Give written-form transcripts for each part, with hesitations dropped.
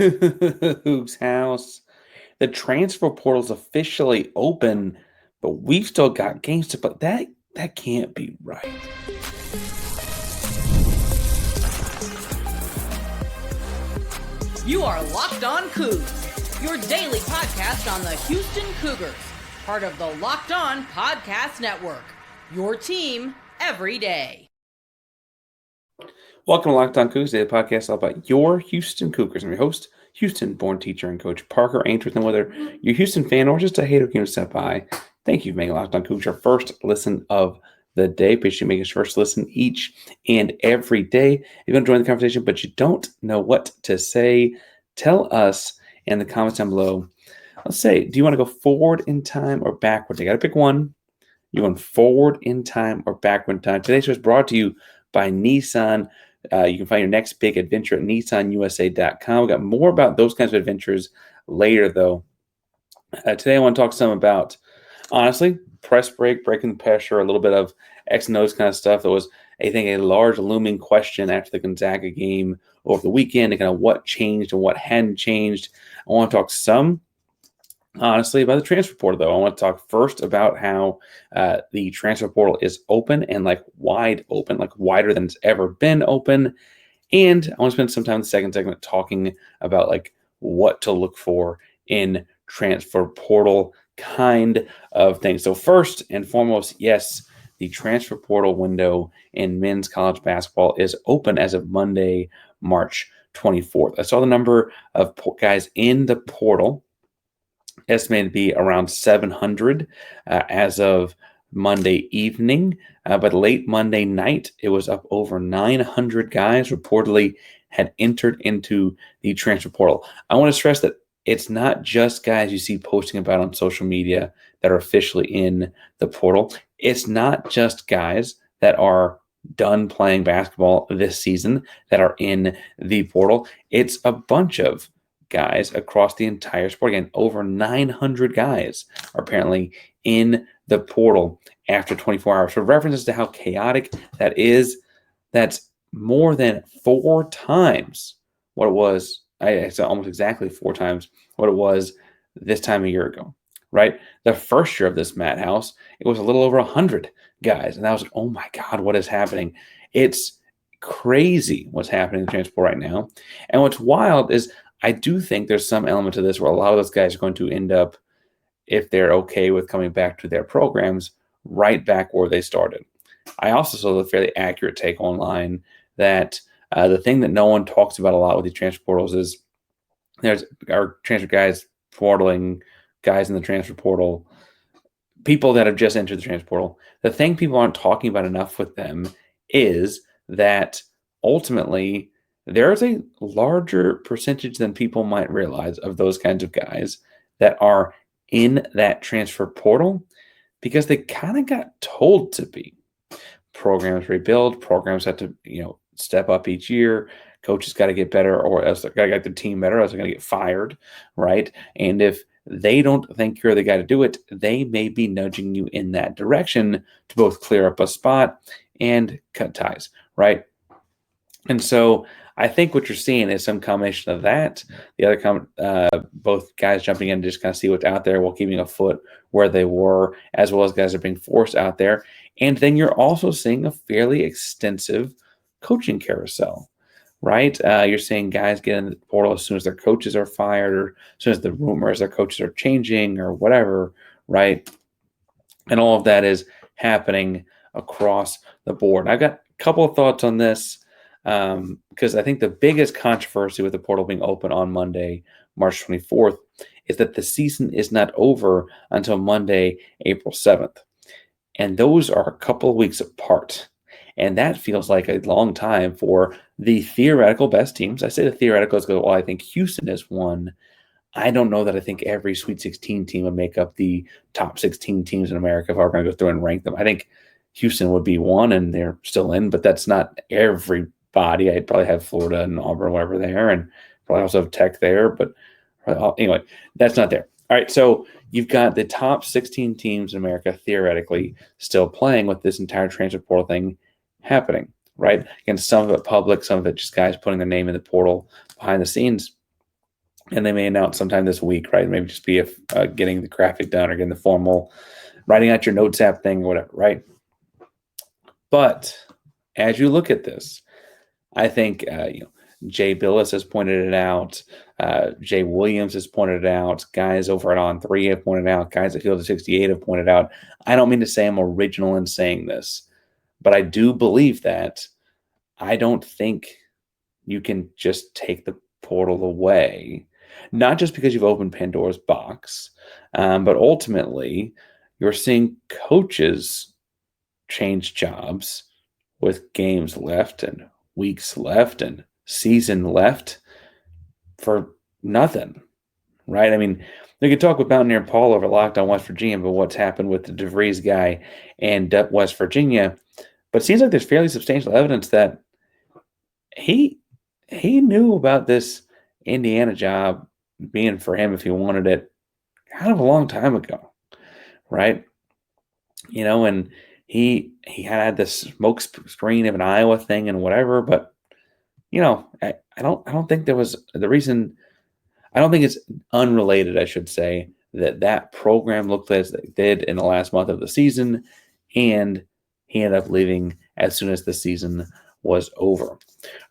Coogs House. The transfer portal's officially open, but we've still got games to play. That can't be right. You are Locked On Cougs, your daily podcast on the Houston Cougars, part of the Locked On Podcast Network, your team every day. Welcome to Locked On Cougars, the podcast all about your Houston Cougars. I'm your host, Houston-born teacher and coach Parker Ainsworth. And whether you're a Houston fan or just a hater who came to step by, thank you for making Locked On Cougars your first listen of the day. Appreciate you making your first listen each and every day. If you want to join the conversation, but you don't know what to say, tell us in the comments down below. Let's say, do you want to go forward in time or backward? You got to pick one. You want forward in time or backward in time? Today's show is brought to you by Nissan. You can find your next big adventure at nissanusa.com. We've got more about those kinds of adventures later, though. Today I want to talk some about, honestly, press break, breaking the pressure, a little bit of X and O's kind of stuff. That was, I think, a large looming question after the Gonzaga game over the weekend, and kind of what changed and what hadn't changed. I want to talk some, honestly, about the transfer portal, though. I want to talk first about how the transfer portal is open and wide open, wider than it's ever been open. And I want to spend some time in the second segment talking about what to look for in transfer portal kind of things. So first and foremost, yes, the transfer portal window in men's college basketball is open as of Monday, March 24th. I saw the number of guys in the portal estimated to be around 700 as of Monday evening. But late Monday night, it was up over 900 guys reportedly had entered into the transfer portal. I want to stress that it's not just guys you see posting about on social media that are officially in the portal. It's not just guys that are done playing basketball this season that are in the portal. It's a bunch of guys across the entire sport. Again, over 900 guys are apparently in the portal after 24 hours. For references to how chaotic that is, that's more than 4 times what it was. It's almost exactly 4 times what it was this time a year ago, right? The first year of this madhouse, it was a little over 100 guys. And that was oh my God, what is happening? It's crazy what's happening in the transfer portal right now. And what's wild is I do think there's some element to this where a lot of those guys are going to end up, if they're okay with coming back to their programs, right back where they started. I also saw the fairly accurate take online that the thing that no one talks about a lot with these transfer portals is there's our transfer guys portaling, guys in the transfer portal, people that have just entered the transfer portal. The thing people aren't talking about enough with them is that ultimately there's a larger percentage than people might realize of those kinds of guys that are in that transfer portal because they kind of got told to be. Programs rebuild, programs have to, step up each year. Coaches got to get better, or else they're got to get the team better, or else they're going to get fired, right? And if they don't think you're the guy to do it, they may be nudging you in that direction to both clear up a spot and cut ties, right? And so I think what you're seeing is some combination of that. The other, both guys jumping in to just kind of see what's out there while keeping a foot where they were, as well as guys are being forced out there. And then you're also seeing a fairly extensive coaching carousel, right? You're seeing guys get in the portal as soon as their coaches are fired, or as soon as the rumors their coaches are changing, or whatever, right? And all of that is happening across the board. I've got a couple of thoughts on this. Because I think the biggest controversy with the portal being open on Monday, March 24th, is that the season is not over until Monday, April 7th. And those are a couple of weeks apart. And that feels like a long time for the theoretical best teams. I say the theoretical is because, I think Houston is one. I don't know that I think every Sweet 16 team would make up the top 16 teams in America if I were going to go through and rank them. I think Houston would be one, and they're still in, but that's not every body. I'd probably have Florida and Auburn, whatever there, and probably also have Tech there. But anyway, that's not there. All right, so you've got the top 16 teams in America theoretically still playing with this entire transfer portal thing happening, right? Again, some of it public, some of it just guys putting their name in the portal behind the scenes. and they may announce sometime this week, right? Maybe just be getting the graphic done or getting the formal writing out your notes app thing or whatever, right? But as you look at this, I think Jay Billis has pointed it out. Jay Williams has pointed it out. Guys over at On3 have pointed out. Guys at Field of 68 have pointed out. I don't mean to say I'm original in saying this, but I do believe that I don't think you can just take the portal away, not just because you've opened Pandora's box, but ultimately you're seeing coaches change jobs with games left and weeks left and season left for nothing, right? I mean, we could talk with Mountaineer Paul over Locked on West Virginia about what's happened with the DeVries guy and West Virginia, but it seems like there's fairly substantial evidence that he knew about this Indiana job being for him if he wanted it kind of a long time ago, right? And he had this smoke screen of an Iowa thing and whatever, but I don't think there was the reason. I don't think it's unrelated, I should say, that program looked as they did in the last month of the season, and he ended up leaving as soon as the season was over,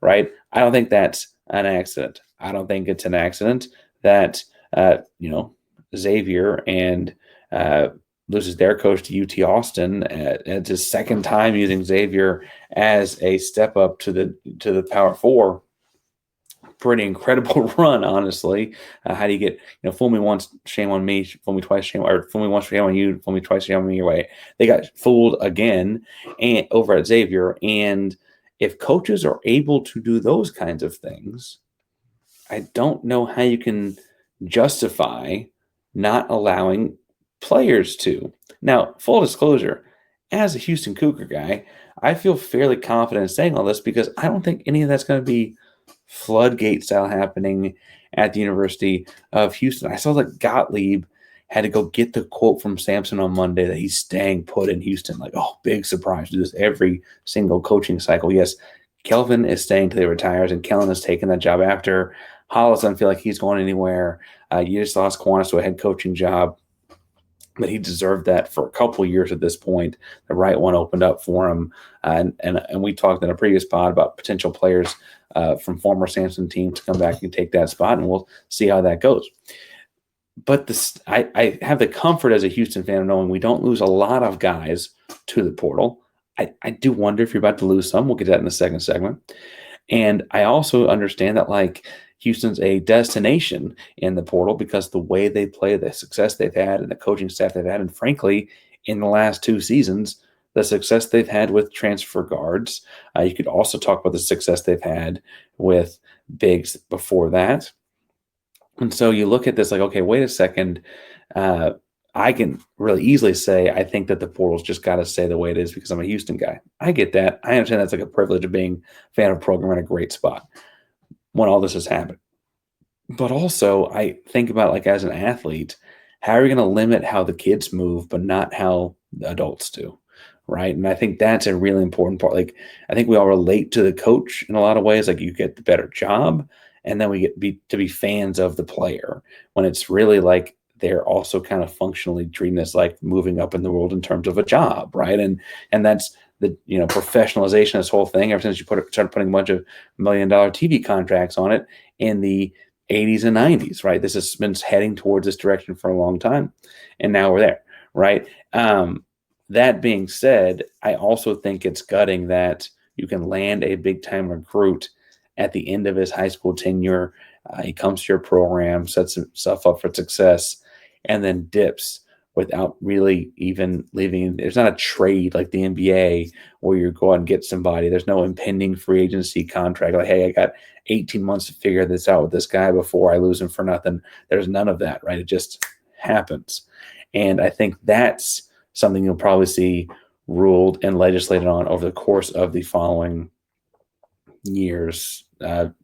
right? I don't think that's an accident. I don't think it's an accident that Xavier and loses their coach to UT Austin. It's his second time using Xavier as a step up to the Power Four. Pretty incredible run, honestly. How do you get, fool me once, shame on me, fool me twice, fool me once, shame on you, fool me twice, shame on me your way. They got fooled again and over at Xavier. And if coaches are able to do those kinds of things, I don't know how you can justify not allowing players to. Now, full disclosure, as a Houston Cougar guy, I feel fairly confident in saying all this because I don't think any of that's going to be floodgate style happening at the University of Houston. I saw that Gottlieb had to go get the quote from Sampson on Monday that he's staying put in Houston. Like, oh, big surprise. Do this every single coaching cycle. Yes, Kelvin is staying till he retires, and Kellen is taking that job after. Hollis doesn't feel like he's going anywhere. You just lost Quanis to a head coaching job, but he deserved that for a couple of years at this point. The right one opened up for him. And we talked in a previous pod about potential players from former Sampson teams to come back and take that spot, and we'll see how that goes. But I have the comfort as a Houston fan of knowing we don't lose a lot of guys to the portal. I do wonder if you're about to lose some. We'll get to that in the second segment. And I also understand that, Houston's a destination in the portal because the way they play, the success they've had, and the coaching staff they've had, and frankly, in the last two seasons, the success they've had with transfer guards. You could also talk about the success they've had with bigs before that. And so you look at this like, okay, wait a second. I can really easily say I think that the portal's just got to stay the way it is because I'm a Houston guy. I get that. I understand that's like a privilege of being a fan of a program in a great spot when all this has happened. But also, I think about as an athlete, how are you going to limit how the kids move, but not how the adults do, right? And I think that's a really important part. I think we all relate to the coach in a lot of ways. You get the better job, and then we get to be fans of the player when it's really they're also kind of functionally treating this like moving up in the world in terms of a job, right? And that's the professionalization of this whole thing ever since you started putting a bunch of $1 million TV contracts on it in the 80s and 90s, right? This has been heading towards this direction for a long time, and now we're there, right? That being said, I also think it's gutting that you can land a big-time recruit at the end of his high school tenure. He comes to your program, sets himself up for success, and then dips without really even leaving. There's not a trade like the NBA where you go out and get somebody. There's no impending free agency contract. Hey, I got 18 months to figure this out with this guy before I lose him for nothing. There's none of that, right? It just happens. And I think that's something you'll probably see ruled and legislated on over the course of the following years,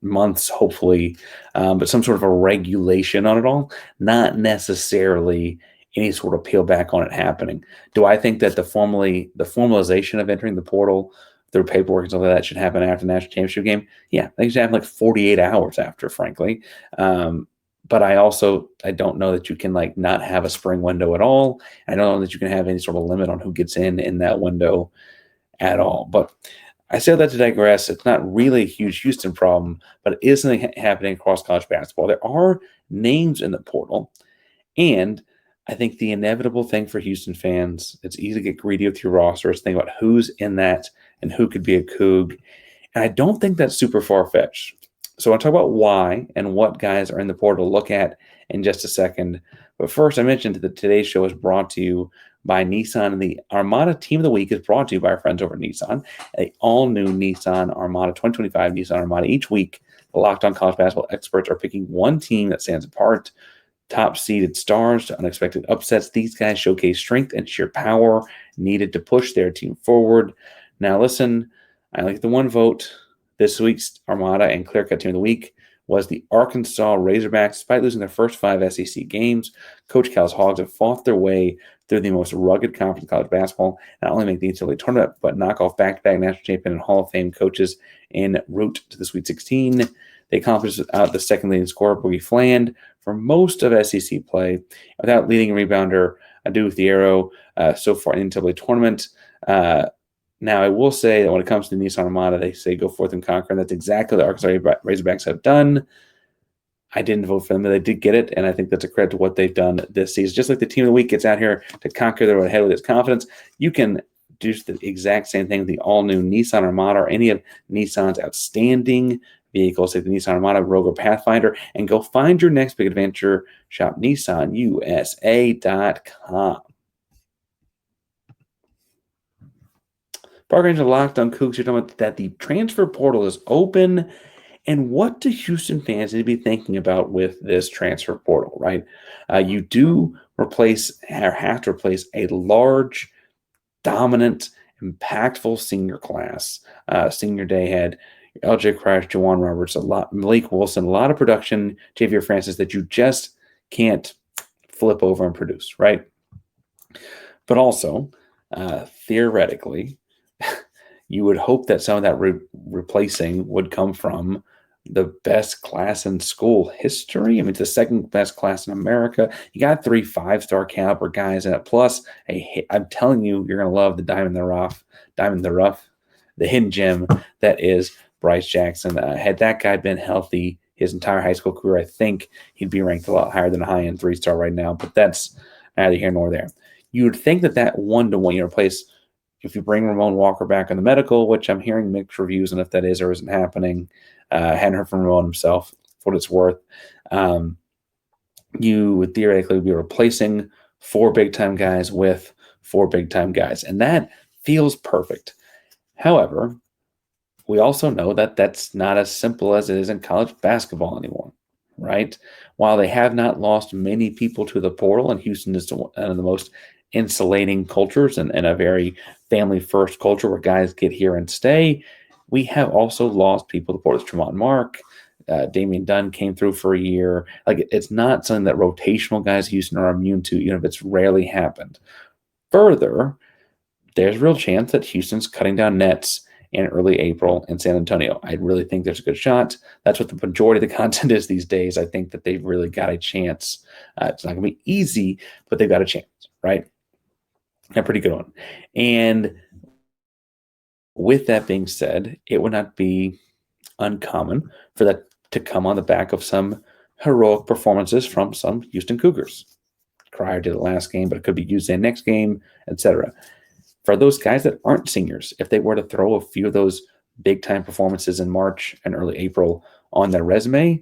months, hopefully, but some sort of a regulation on it all, not necessarily any sort of peel back on it happening. Do I think that the formalization of entering the portal through paperwork and stuff like that should happen after the national championship game? Yeah, I think it should happen 48 hours after, frankly. But I don't know that you can not have a spring window at all. I don't know that you can have any sort of limit on who gets in that window at all. But I say that to digress. It's not really a huge Houston problem, but it is something happening across college basketball. There are names in the portal, and I think the inevitable thing for Houston fans, it's easy to get greedy with your roster, is think about who's in that and who could be a Coug. And I don't think that's super far-fetched. So I'll talk about why and what guys are in the portal to look at in just a second. But first, I mentioned that today's show is brought to you by Nissan, and the Armada Team of the Week is brought to you by our friends over at Nissan. An all-new Nissan Armada 2025 Nissan Armada. Each week, the Locked On College Basketball experts are picking one team that stands apart. Top-seeded stars to unexpected upsets. These guys showcase strength and sheer power needed to push their team forward. Now listen, I only get the one vote. This week's Armada and Clear-Cut Team of the Week was the Arkansas Razorbacks. Despite losing their first 5 SEC games, Coach Cal's Hogs have fought their way through the most rugged conference in college basketball, not only make the NCAA tournament, but knock off back-to-back national champion and Hall of Fame coaches en route to the Sweet 16. They accomplished without the second leading scorer, Boogie Fland, for most of SEC play, without leading rebounder Adu Thiero so far in the NCAA tournament. Now, I will say that when it comes to the Nissan Armada, they say go forth and conquer, and that's exactly what the Arkansas Razorbacks have done. I didn't vote for them, but they did get it, and I think that's a credit to what they've done this season. Just like the Team of the Week gets out here to conquer their road ahead with its confidence, you can do the exact same thing with the all-new Nissan Armada or any of Nissan's outstanding vehicles like the Nissan Armada, Rogue, or Pathfinder, and go find your next big adventure. Shop NissanUSA.com. Parker Angel Locked on Coogs. You're talking about that the transfer portal is open, and what do Houston fans need to be thinking about with this transfer portal, right? You do replace or have to replace a large, dominant, impactful senior class. Senior day had LJ Crash, Jawan Roberts, Malik Wilson, a lot of production, Javier Francis that you just can't flip over and produce, right? But also, theoretically, you would hope that some of that replacing would come from the best class in school history. I mean, it's the second best class in America. You got 3 5-star caliber guys in it. Plus, I'm telling you, you're going to love the diamond in the rough, the hidden gem that is Bryce Jackson. Had that guy been healthy his entire high school career, I think he'd be ranked a lot higher than a high-end 3-star right now. But that's neither here nor there. You would think that one-to-one, you replace, if you bring Ramon Walker back in the medical, which I'm hearing mixed reviews on if that is or isn't happening. Hadn't heard from Ramon himself, for what it's worth. You would theoretically be replacing 4 big-time guys with 4 big-time guys, and that feels perfect. However, we also know that that's not as simple as it is in college basketball anymore, right? While they have not lost many people to the portal, and Houston is one of the most insulating cultures and a very family-first culture where guys get here and stay, we have also lost people to the portal. Tremont Mark, Damian Dunn came through for a year. It's not something that rotational guys in Houston are immune to, even if it's rarely happened. Further, there's a real chance that Houston's cutting down nets in early April in San Antonio. I really think there's a good shot. That's what the majority of the content is these days. I think that they've really got a chance. It's not going to be easy, but they've got a chance, right? A pretty good one. And with that being said, it would not be uncommon for that to come on the back of some heroic performances from some Houston Cougars. Cryer did it last game, but it could be used in next game, etc. For those guys that aren't seniors, if they were to throw a few of those big-time performances in March and early April on their resume,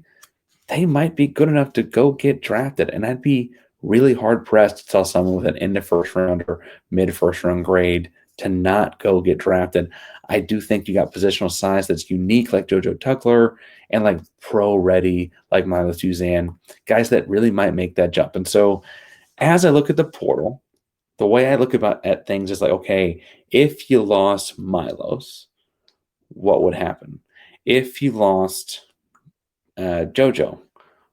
they might be good enough to go get drafted. And I'd be really hard-pressed to tell someone with an end-of-first-round or mid-first-round grade to not go get drafted. I do think you got positional size that's unique, like JoJo Tuckler, and like pro-ready, like Milo Suzanne, guys that really might make that jump. And so as I look at the portal, the way I look at things is like, okay, if you lost Milos, what would happen? If you lost JoJo,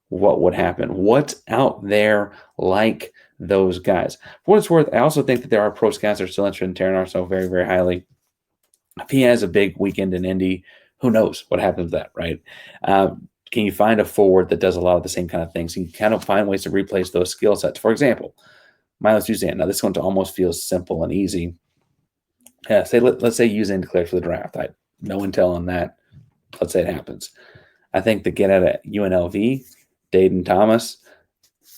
what would happen? What's out there like those guys? For what it's worth, I also think that there are pro scouts that are still interested in Terran Arceau very, very highly. If he has a big weekend in Indy, who knows what happens to that, right? can you find a forward that does a lot of the same kind of things? Can you kind of find ways to replace those skill sets? For example, Miles Uzan. Now, this one almost feels simple and easy. Yeah, let's say Uzan declares for the draft. I no intel on that. Let's say it happens. I think the get out of UNLV, Dayton Thomas,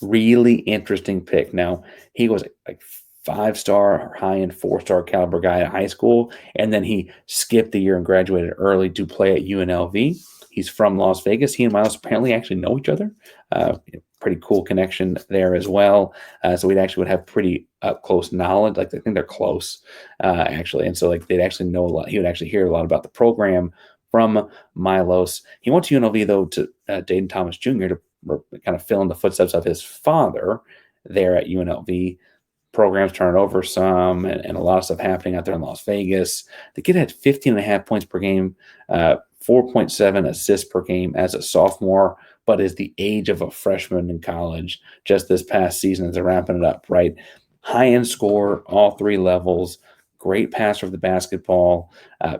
really interesting pick. Now, he was like 5-star or high-end 4-star caliber guy in high school, and then he skipped the year and graduated early to play at UNLV. He's from Las Vegas. He and Miles apparently actually know each other. Pretty cool connection there as well. So we actually would have pretty up close knowledge. Like I think they're close, actually, and so like they'd actually know a lot. He would actually hear a lot about the program from Milos. He went to UNLV though to Dayton Thomas Jr. to kind of fill in the footsteps of his father there at UNLV. Programs turning over some and a lot of stuff happening out there in Las Vegas. The kid had 15.5 points per game, 4.7 assists per game as a sophomore, but is the age of a freshman in college just this past season as they're wrapping it up, right? High-end scorer, all 3 levels, great passer of the basketball,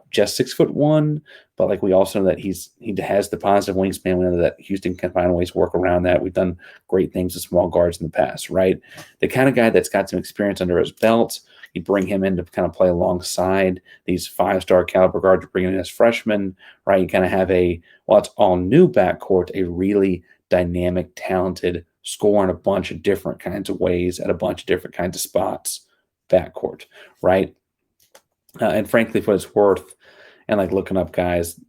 just 6'1", but like we also know that he has the positive wingspan. We know that Houston can find ways to work around that. We've done great things with small guards in the past, right? The kind of guy that's got some experience under his belt, you bring him in to kind of play alongside these 5-star caliber guards, bring in as freshmen, right? You kind of have it's all new backcourt, a really dynamic, talented, score in a bunch of different kinds of ways at a bunch of different kinds of spots backcourt, right? And frankly, for what it's worth, and like looking up guys,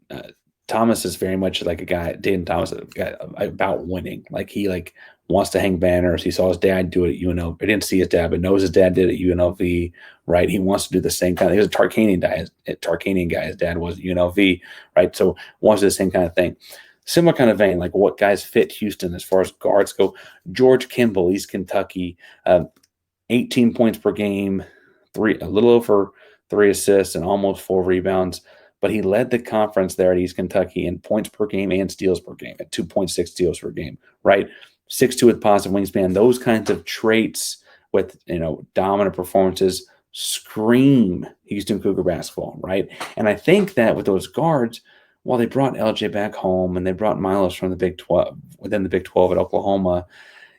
Thomas is very much like a guy, Dayton Thomas, a guy about winning. Like he wants to hang banners. He saw his dad do it at UNLV. He didn't see his dad, but knows his dad did it at UNLV, right? He wants to do the same kind of, he was a Tarkanian guy. His dad was at UNLV, right? So wants to do the same kind of thing. Similar kind of vein, like what guys fit Houston as far as guards go. George Kimball, East Kentucky, 18 points per game, a little over 3 assists and almost 4 rebounds, but he led the conference there at East Kentucky in points per game and steals per game at 2.6 steals per game, right? 6'2" with positive wingspan. Those kinds of traits with, dominant performances scream Houston Cougar basketball, right? And I think that with those guards, while they brought LJ back home and they brought Milos from the Big 12, within the Big 12 at Oklahoma,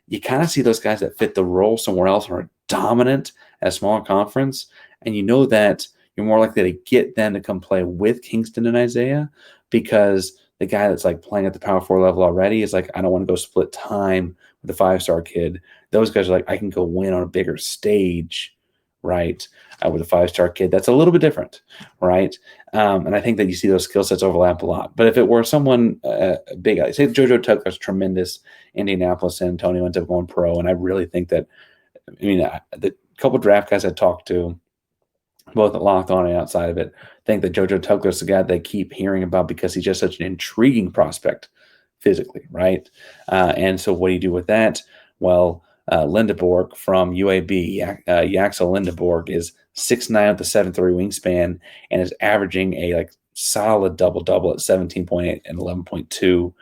you kind of see those guys that fit the role somewhere else and are dominant at a smaller conference. And you know that you're more likely to get them to come play with Kingston and Isaiah because the guy that's like playing at the Power 4 level already is like, I don't want to go split time with the 5-star kid. Those guys are like, I can go win on a bigger stage, right? With a 5-star kid. That's a little bit different, right? And I think that you see those skill sets overlap a lot. But if it were someone big, say JoJo Tucker's tremendous, Indianapolis, San Antonio ends up going pro, and I really think that, the couple draft guys I talked to, both at Locked On and outside of it, think that JoJo Tucker is the guy they keep hearing about because he's just such an intriguing prospect physically, right? And so what do you do with that? Well, Lindeborg from UAB, Yaxel Lindeborg, is 6'9" with a 7'3" wingspan and is averaging a solid double-double at 17.8 and 11.2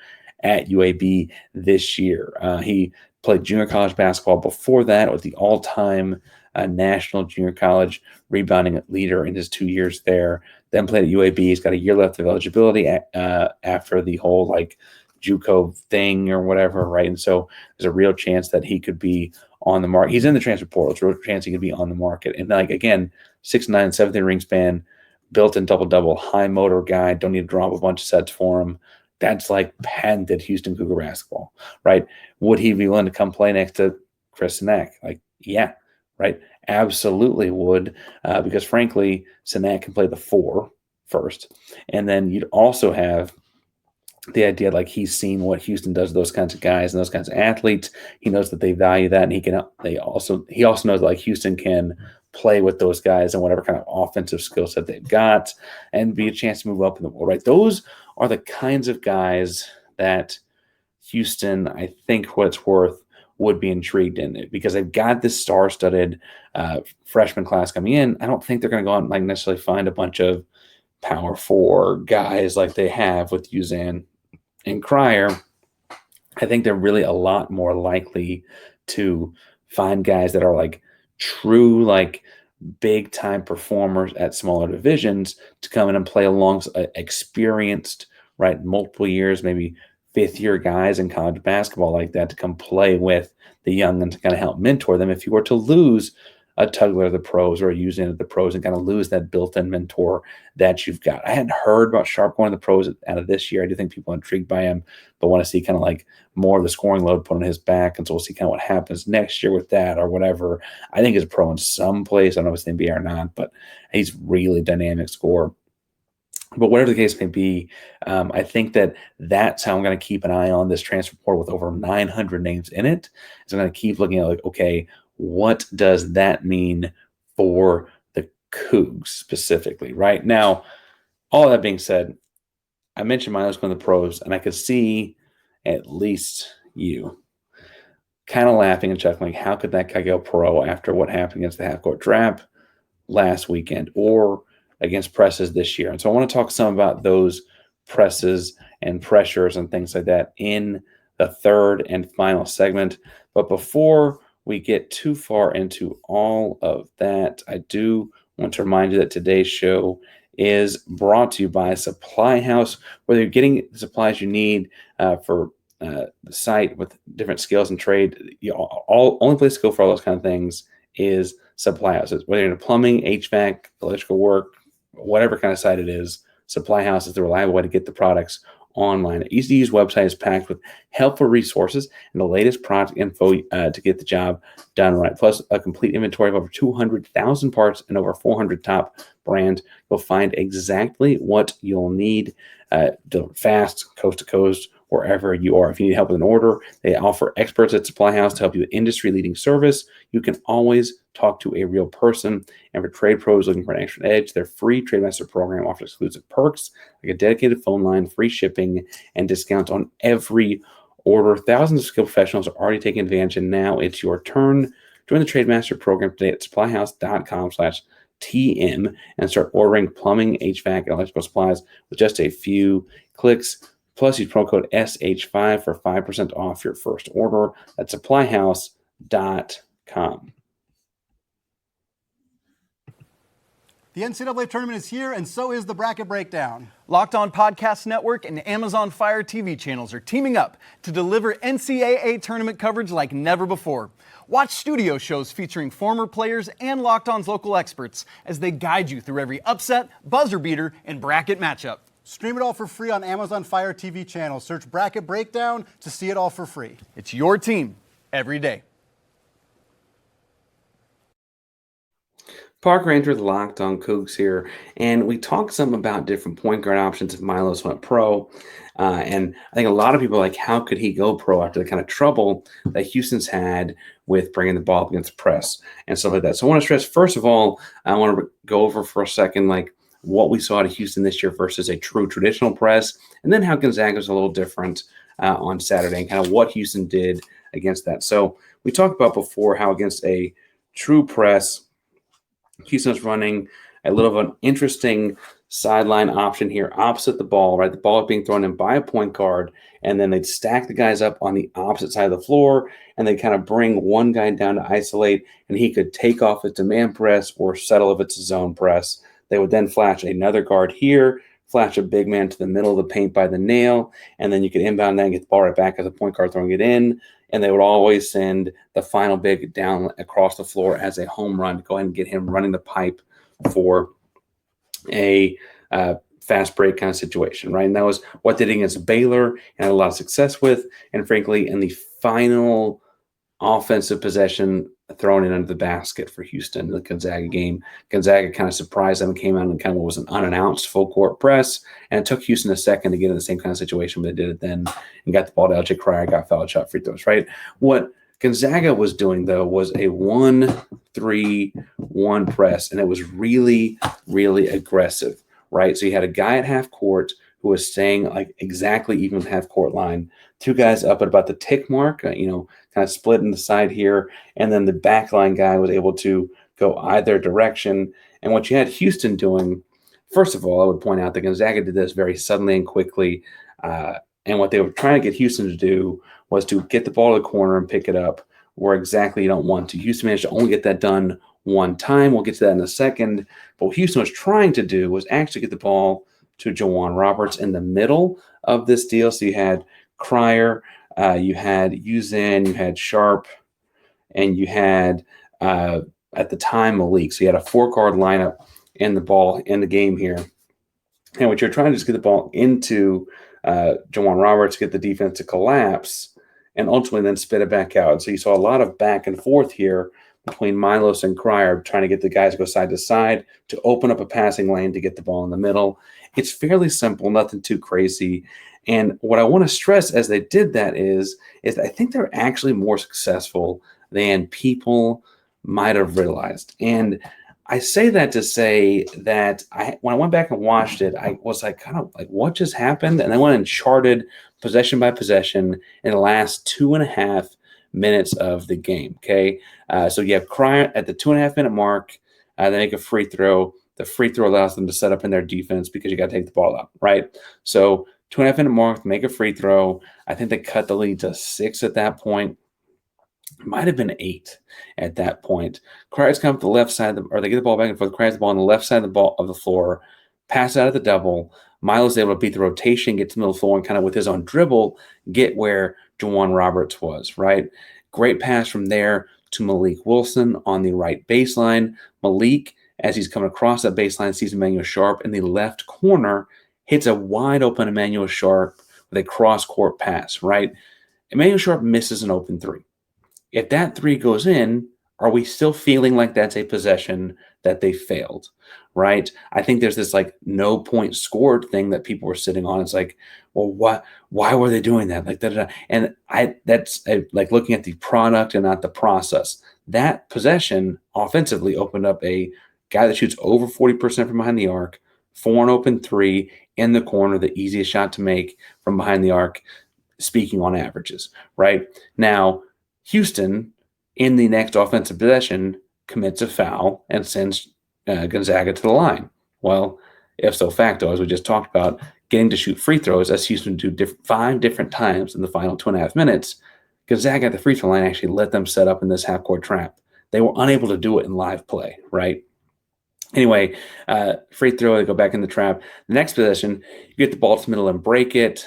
at UAB this year. He played junior college basketball before that with the all-time national junior college rebounding leader in his 2 years there. Then played at UAB. He's got a year left of eligibility after the whole JUCO thing or whatever, right? And so there's a real chance that he could be on the market. He's in the transfer portal. There's a real chance he could be on the market. And again, 6'9", 7'3" wingspan, built-in double-double, high motor guy. Don't need to draw up a bunch of sets for him. That's patented Houston Cougar basketball, right? Would he be willing to come play next to Chris Sinak? Yeah, right? Absolutely would, because frankly, Sinak can play the 4 first. And then you'd also have the idea he's seen what Houston does to those kinds of guys and those kinds of athletes. He knows that they value that, and he also knows Houston can play with those guys and whatever kind of offensive skill set they've got and be a chance to move up in the world, right? Those are the kinds of guys that Houston, I think what's worth, would be intrigued in it because they've got this star-studded freshman class coming in. I don't think they're going to go out and necessarily find a bunch of Power 4 guys like they have with Uzan and Cryer. I think they're really a lot more likely to find guys that are true big time performers at smaller divisions to come in and play alongside experienced, right, multiple years, maybe fifth-year guys in college basketball like that to come play with the young and to kind of help mentor them. If you were to lose a Tugler of the pros or a Usain of the pros and kind of lose that built-in mentor that you've got. I hadn't heard about Sharp going to the pros out of this year. I do think people are intrigued by him, but want to see kind of like more of the scoring load put on his back. And so we'll see kind of what happens next year with that or whatever. I think he's a pro in some place. I don't know if it's the NBA or not, but he's really dynamic scorer. But whatever the case may be, I think that's how I'm going to keep an eye on this transfer portal with over 900 names in it. So I'm going to keep looking at like, okay, what does that mean for the Cougs specifically, right? Now, all that being said, I mentioned Milo's going to the pros, and I could see at least you kind of laughing and chuckling. How could that guy go pro after what happened against the half-court trap last weekend or against presses this year? And so I want to talk some about those presses and pressures and things like that in the third and final segment. But before we get too far into all of that, I do want to remind you that today's show is brought to you by Supply House. Whether you're getting the supplies you need for the site with different skills and trade, only place to go for all those kind of things is Supply House. Whether you're into plumbing, HVAC, electrical work, whatever kind of site it is, Supply House is the reliable way to get the products online. An easy-to-use website is packed with helpful resources and the latest product info to get the job done right. Plus, a complete inventory of over 200,000 parts and over 400 top brands. You'll find exactly what you'll need fast, coast to coast, wherever you are. If you need help with an order, they offer experts at Supply House to help you with industry-leading service. You can always talk to a real person. And for trade pros looking for an extra edge, their free TradeMaster program offers exclusive perks like a dedicated phone line, free shipping, and discounts on every order. Thousands of skilled professionals are already taking advantage, and now it's your turn. Join the TradeMaster program today at supplyhouse.com/TM and start ordering plumbing, HVAC, and electrical supplies with just a few clicks. Plus, use promo code SH5 for 5% off your first order at supplyhouse.com. The NCAA tournament is here, and so is the bracket breakdown. Locked On Podcast Network and Amazon Fire TV channels are teaming up to deliver NCAA tournament coverage like never before. Watch studio shows featuring former players and Locked On's local experts as they guide you through every upset, buzzer beater, and bracket matchup. Stream it all for free on Amazon Fire TV channel. Search Bracket Breakdown to see it all for free. It's your team every day. Parker entered Locked On Coogs here, and we talked some about different point guard options if Milos went pro. And I think a lot of people are like, how could he go pro after the kind of trouble that Houston's had with bringing the ball up against the press and stuff like that? So I want to stress, first of all, I want to go over for a second, like, what we saw at Houston this year versus a true traditional press, and then how Gonzaga was a little different on Saturday and kind of what Houston did against that. So we talked about before how against a true press, Houston's running a little of an interesting sideline option here opposite the ball, right? The ball is being thrown in by a point guard, and then they'd stack the guys up on the opposite side of the floor, and they kind of bring one guy down to isolate, and he could take off his demand press or settle if it's a zone press. They would then flash another guard here, flash a big man to the middle of the paint by the nail, and then you could inbound that and get the ball right back as a point guard throwing it in. And they would always send the final big down across the floor as a home run to go ahead and get him running the pipe for a fast break kind of situation, right? And that was what they did against Baylor and had a lot of success with. And frankly, in the final offensive possession, thrown in under the basket for Houston in the Gonzaga game. Gonzaga kind of surprised them and came out and kind of was an unannounced full court press. And it took Houston a second to get in the same kind of situation, but they did it then and got the ball to LJ Cryer, got fouled, shot free throws, right? What Gonzaga was doing, though, was a 1-3-1 press, and it was really, really aggressive, right? So you had a guy at half court who was staying like exactly even with half court line, two guys up at about the tick mark, kind of split in the side here, and then the backline guy was able to go either direction. And what you had Houston doing, first of all, I would point out that Gonzaga did this very suddenly and quickly, and what they were trying to get Houston to do was to get the ball to the corner and pick it up where exactly you don't want to. Houston managed to only get that done one time. We'll get to that in a second. But what Houston was trying to do was actually get the ball to Jawan Roberts in the middle of this deal. So you had Cryer, you had Uzan, you had Sharp, and you had at the time Malik. So you had a 4-guard lineup in the game here. And what you're trying to just get the ball into Jawan Roberts, get the defense to collapse, and ultimately then spit it back out. So you saw a lot of back and forth here between Milos and Cryer, trying to get the guys to go side to side to open up a passing lane to get the ball in the middle. It's fairly simple, nothing too crazy. And what I want to stress as they did that is I think they're actually more successful than people might have realized. And I say that to say that when I went back and watched it, I was like, kind of like, what just happened? And I went and charted possession by possession in the last 2.5 minutes of the game. Okay. So you have Cryer at the 2.5 minute mark. They make a free throw. The free throw allows them to set up in their defense because you got to take the ball out, right? So 2.5 minute mark, make a free throw. I think they cut the lead to 6 at that point. It might have been 8 at that point. Cryers come up the left side, or they get the ball back and forth. Cryers the ball on the left side of the floor, pass out of the double. Milo's able to beat the rotation, get to the middle of the floor, and kind of with his own dribble, get where Jawan Roberts was, right? Great pass from there to Malik Wilson on the right baseline. Malik, as he's coming across that baseline, sees Emmanuel Sharp in the left corner, hits a wide open Emmanuel Sharp with a cross-court pass, right? Emmanuel Sharp misses an open 3. If that 3 goes in, are we still feeling like that's a possession that they failed, right? I think there's this like no point scored thing that people were sitting on. It's like, well, why were they doing that? Like that, and that's like looking at the product and not the process. That possession offensively opened up a guy that shoots over 40% from behind the arc, 4 and open 3 in the corner, the easiest shot to make from behind the arc, speaking on averages, right? Now, Houston, in the next offensive possession, commits a foul and sends Gonzaga to the line. Well, ipso facto, as we just talked about, getting to shoot free throws, as Houston do 5 different times in the final 2.5 minutes, Gonzaga at the free throw line actually let them set up in this half-court trap. They were unable to do it in live play, right? Anyway, free throw, they go back in the trap. The next possession, you get the ball to the middle and break it.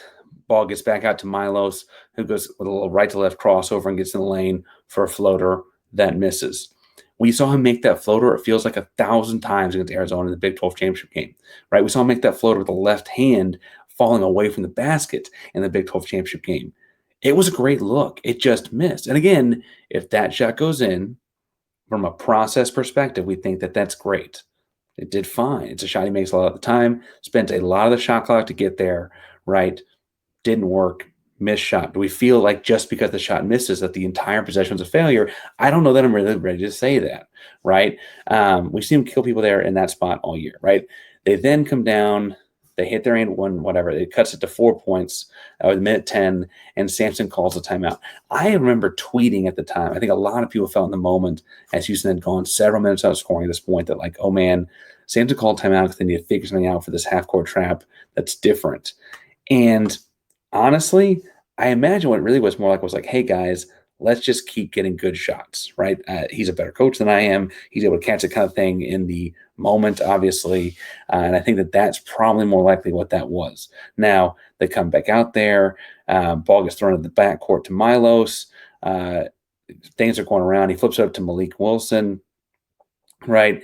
Ball gets back out to Milos, who goes with a little right-to-left crossover and gets in the lane for a floater that misses. We saw him make that floater, it feels like 1,000 times against Arizona in the Big 12 championship game, right? We saw him make that floater with the left hand falling away from the basket in the Big 12 championship game. It was a great look. It just missed. And again, if that shot goes in, from a process perspective, we think that that's great. It did fine. It's a shot he makes a lot of the time, spent a lot of the shot clock to get there, right? Didn't work, missed shot. Do we feel like just because the shot misses that the entire possession was a failure? I don't know that I'm really ready to say that, right? We've seen him kill people there in that spot all year, right? They then come down, they hit their end one, whatever. It cuts it to 4 points with minute 10, and Sampson calls a timeout. I remember tweeting at the time, I think a lot of people felt in the moment as Houston had gone several minutes out scoring at this point that like, oh man, Sampson called timeout because they need to figure something out for this half-court trap that's different. And honestly, I imagine what it really was more like was like, hey, guys, let's just keep getting good shots, right? He's a better coach than I am. He's able to catch that kind of thing in the moment, obviously. And I think that that's probably more likely what that was. Now, they come back out there. Ball gets thrown in the backcourt to Milos. Things are going around. He flips it up to Malik Wilson, right?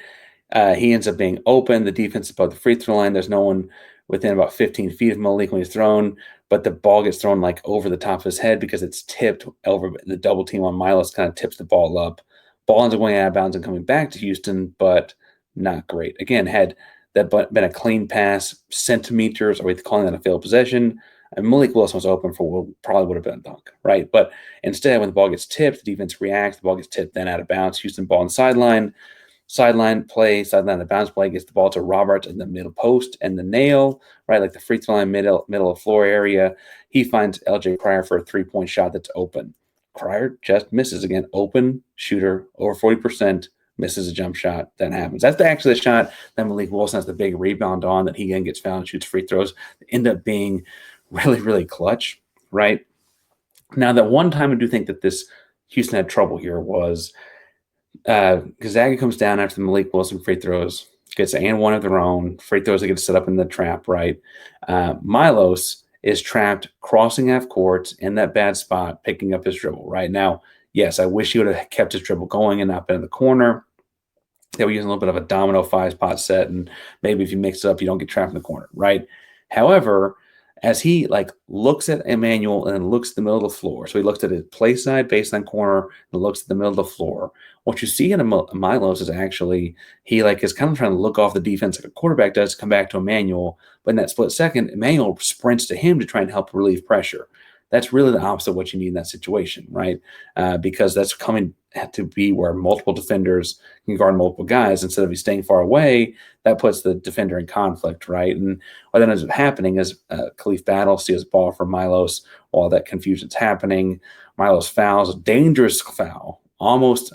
He ends up being open. The defense is above the free throw line. There's no one within about 15 feet of Malik when he's thrown, but the ball gets thrown like over the top of his head because it's tipped over. The double team on Milos kind of tips the ball up. Ball ends up going out of bounds and coming back to Houston, but not great. Again, had that been a clean pass, centimeters, are we calling that a failed possession? And Malik Wilson was open for what probably would have been a dunk, right? But instead, when the ball gets tipped, the defense reacts. The ball gets tipped, then out of bounds. Houston ball on the sideline. Sideline play, sideline the bounce play, gets the ball to Roberts in the middle post and the nail, right? Like the free throw line, middle of floor area. He finds LJ Cryer for a 3-point shot that's open. Cryer just misses again. Open shooter, over 40%, misses a jump shot. That happens. That's actually the shot that Malik Wilson has the big rebound on that he again gets fouled and shoots free throws. They end up being really, really clutch, right? Now, that one time I do think that this Houston had trouble here was Gonzaga comes down after the Malik Wilson free throws, gets and one of their own free throws that get set up in the trap, right? Milos is trapped crossing half court in that bad spot, picking up his dribble. Right now, yes, I wish he would have kept his dribble going and not been in the corner. They were using a little bit of a domino 5-spot set, and maybe if you mix it up, you don't get trapped in the corner, right? However, as he looks at Emmanuel and looks at the middle of the floor, so he looks at his play side, baseline corner, and looks at the middle of the floor. What you see in Milos is actually he is kind of trying to look off the defense like a quarterback does to come back to Emmanuel, but in that split second, Emmanuel sprints to him to try and help relieve pressure. That's really the opposite of what you need in that situation, right? Because that's coming to be where multiple defenders can guard multiple guys instead of staying far away. That puts the defender in conflict, right? And what then ends up happening is Khalif Battle steals the ball from Milos while that confusion's happening. Milos fouls, a dangerous foul. Almost,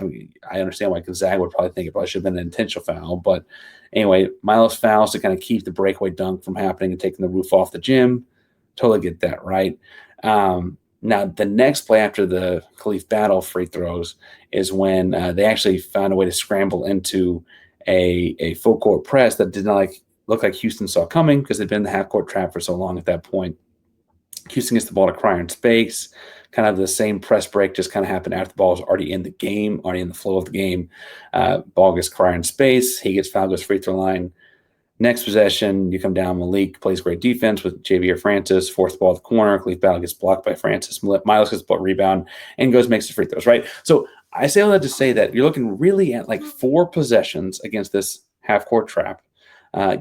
I understand why Gonzaga would probably think it probably should have been an intentional foul. But anyway, Milos fouls to kind of keep the breakaway dunk from happening and taking the roof off the gym. Totally get that, right? Now, the next play after the Khalif Battle free throws is when they actually found a way to scramble into a full court press that did not look like Houston saw coming because they'd been in the half court trap for so long at that point. Houston gets the ball to Cryer in space. Kind of the same press break just kind of happened after the ball was already in the game, already in the flow of the game. Ball gets Cryer in space. He gets fouled, goes free throw line. Next possession, you come down. Malik plays great defense with Javier Francis, fourth ball at the corner. Khalif Battle gets blocked by Francis. Milos gets the rebound and makes the free throws, right? So I say all that to say that you're looking really at 4 possessions against this half-court trap.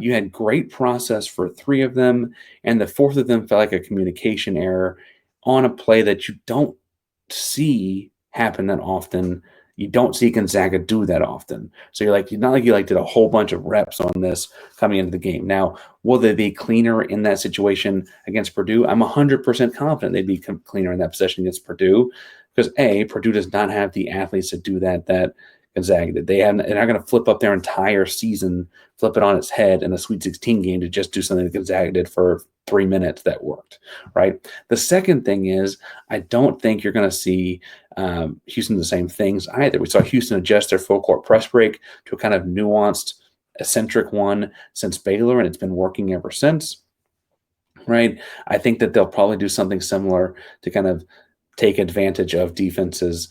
You had great process for 3 of them, and the 4th of them felt like a communication error on a play that you don't see happen that often. You don't see Gonzaga do that often. So you're not like you did a whole bunch of reps on this coming into the game. Now, will they be cleaner in that situation against Purdue? I'm 100% confident they'd be cleaner in that possession against Purdue because, A, Purdue does not have the athletes to do that Gonzaga did. They're not going to flip up their entire season, flip it on its head in a Sweet 16 game to just do something that Gonzaga did for 3 minutes that worked, right? The second thing is I don't think you're going to see Houston the same things either. We saw Houston adjust their full court press break to a kind of nuanced, eccentric one since Baylor, and it's been working ever since, right? I think that they'll probably do something similar to kind of take advantage of defenses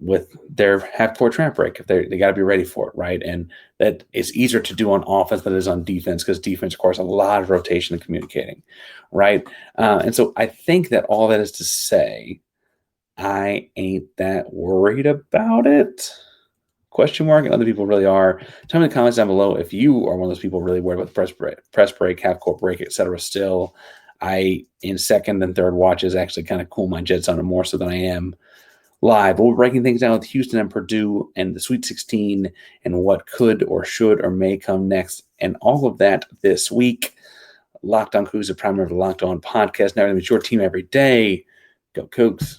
with their half-court trap break. If they got to be ready for it, right? And that is easier to do on offense than it is on defense because defense requires a lot of rotation and communicating, right? And so I think that all that is to say, I ain't that worried about it. Question mark, and other people really are. Tell me in the comments down below if you are one of those people really worried about the press break, half-court break, etc. Still, in second and third watches actually kind of cool my jets on it more so than I am live. But we're breaking things down with Houston and Purdue and the Sweet 16 and what could or should or may come next and all of that this week. Locked On Coogs, the primary of the Locked On podcast. Now, it's your team every day. Go Coogs.